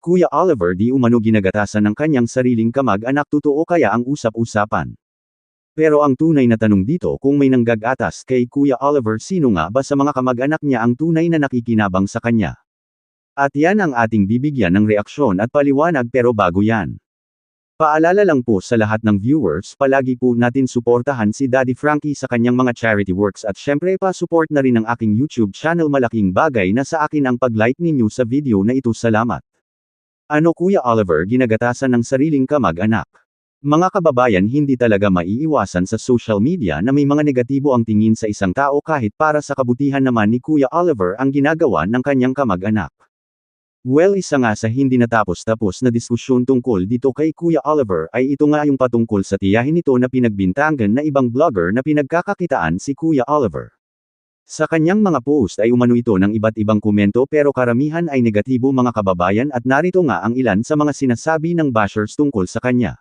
Kuya Oliver di umano ginagatasan ng kanyang sariling kamag-anak, totoo kaya ang usap-usapan? Pero ang tunay na tanong dito, kung may nanggagatas kay Kuya Oliver, sino nga ba sa mga kamag-anak niya ang tunay na nakikinabang sa kanya? At yan ang ating bibigyan ng reaksyon at paliwanag, pero bago yan, paalala lang po sa lahat ng viewers, palagi po natin suportahan si Daddy Frankie sa kanyang mga charity works at syempre pa-support na rin ang aking YouTube channel. Malaking bagay na sa akin ang pag-like ninyo sa video na ito. Salamat. Ano Kuya Oliver ginagatasan ng sariling kamag-anak? Mga kababayan, hindi talaga maiiwasan sa social media na may mga negatibo ang tingin sa isang tao kahit para sa kabutihan naman ni Kuya Oliver ang ginagawa ng kanyang kamag-anak. Well, isa nga sa hindi natapos-tapos na diskusyon tungkol dito kay Kuya Oliver ay ito nga yung patungkol sa tiyahin nito na pinagbintangan na ibang vlogger na pinagkakakitaan si Kuya Oliver. Sa kanyang mga post ay umano ito ng iba't ibang komento, pero karamihan ay negatibo mga kababayan, at narito nga ang ilan sa mga sinasabi ng bashers tungkol sa kanya.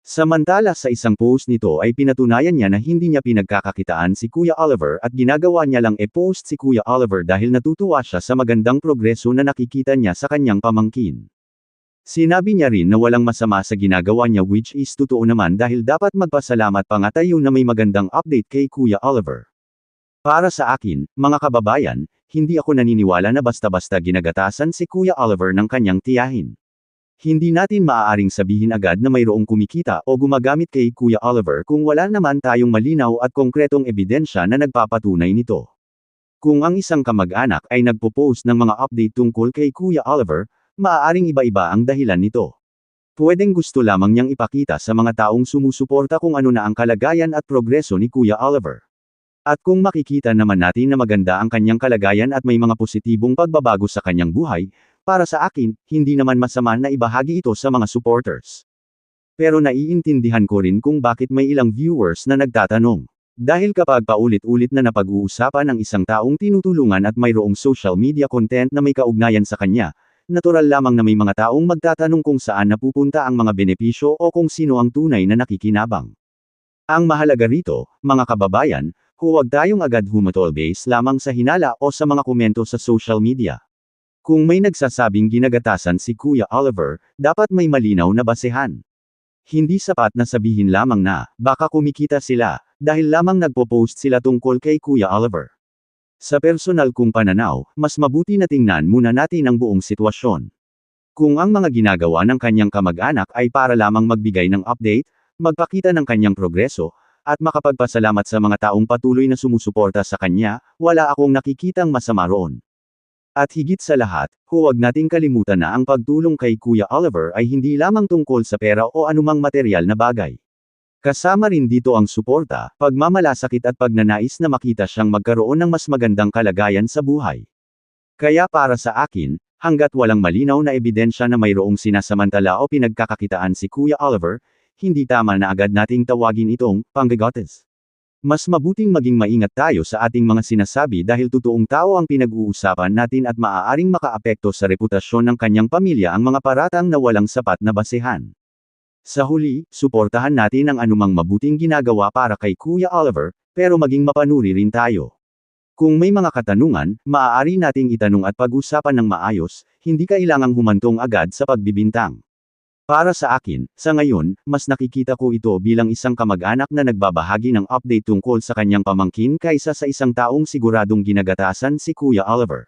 Samantala sa isang post nito ay pinatunayan niya na hindi niya pinagkakakitaan si Kuya Oliver at ginagawa niya lang e-post si Kuya Oliver dahil natutuwa siya sa magandang progreso na nakikita niya sa kanyang pamangkin. Sinabi niya rin na walang masama sa ginagawa niya, which is totoo naman dahil dapat magpasalamat pa nga tayo na may magandang update kay Kuya Oliver. Para sa akin, mga kababayan, hindi ako naniniwala na basta-basta ginagatasan si Kuya Oliver ng kanyang tiyahin. Hindi natin maaaring sabihin agad na mayroong kumikita o gumagamit kay Kuya Oliver kung wala naman tayong malinaw at konkretong ebidensya na nagpapatunay nito. Kung ang isang kamag-anak ay nagpo-post ng mga update tungkol kay Kuya Oliver, maaaring iba-iba ang dahilan nito. Pwedeng gusto lamang niyang ipakita sa mga taong sumusuporta kung ano na ang kalagayan at progreso ni Kuya Oliver. At kung makikita naman natin na maganda ang kanyang kalagayan at may mga positibong pagbabago sa kanyang buhay, para sa akin, hindi naman masama na ibahagi ito sa mga supporters. Pero naiintindihan ko rin kung bakit may ilang viewers na nagtatanong. Dahil kapag paulit-ulit na napag-uusapan ng isang taong tinutulungan at mayroong social media content na may kaugnayan sa kanya, natural lamang na may mga taong magtatanong kung saan napupunta ang mga benepisyo o kung sino ang tunay na nakikinabang. Ang mahalaga rito, mga kababayan, huwag tayong agad humatol-base lamang sa hinala o sa mga komento sa social media. Kung may nagsasabing ginagatasan si Kuya Oliver, dapat may malinaw na basehan. Hindi sapat na sabihin lamang na, baka kumikita sila, dahil lamang nagpo-post sila tungkol kay Kuya Oliver. Sa personal kong pananaw, mas mabuti na tingnan muna natin ang buong sitwasyon. Kung ang mga ginagawa ng kanyang kamag-anak ay para lamang magbigay ng update, magpakita ng kanyang progreso, at makapagpasalamat sa mga taong patuloy na sumusuporta sa kanya, wala akong nakikitang masama roon. At higit sa lahat, huwag nating kalimutan na ang pagtulong kay Kuya Oliver ay hindi lamang tungkol sa pera o anumang material na bagay. Kasama rin dito ang suporta, pagmamalasakit at pagnanais na makita siyang magkaroon ng mas magandang kalagayan sa buhay. Kaya para sa akin, hanggat walang malinaw na ebidensya na mayroong sinasamantala o pinagkakakitaan si Kuya Oliver, hindi tama na agad nating tawagin itong panggagotes. Mas mabuting maging maingat tayo sa ating mga sinasabi dahil totoong tao ang pinag-uusapan natin at maaaring makaapekto sa reputasyon ng kanyang pamilya ang mga paratang na walang sapat na basehan. Sa huli, suportahan natin ang anumang mabuting ginagawa para kay Kuya Oliver, pero maging mapanuri rin tayo. Kung may mga katanungan, maaari nating itanong at pag-usapan ng maayos, hindi kailangang humantong agad sa pagbibintang. Para sa akin, sa ngayon, mas nakikita ko ito bilang isang kamag-anak na nagbabahagi ng update tungkol sa kanyang pamangkin kaysa sa isang taong siguradong ginagatasan si Kuya Oliver.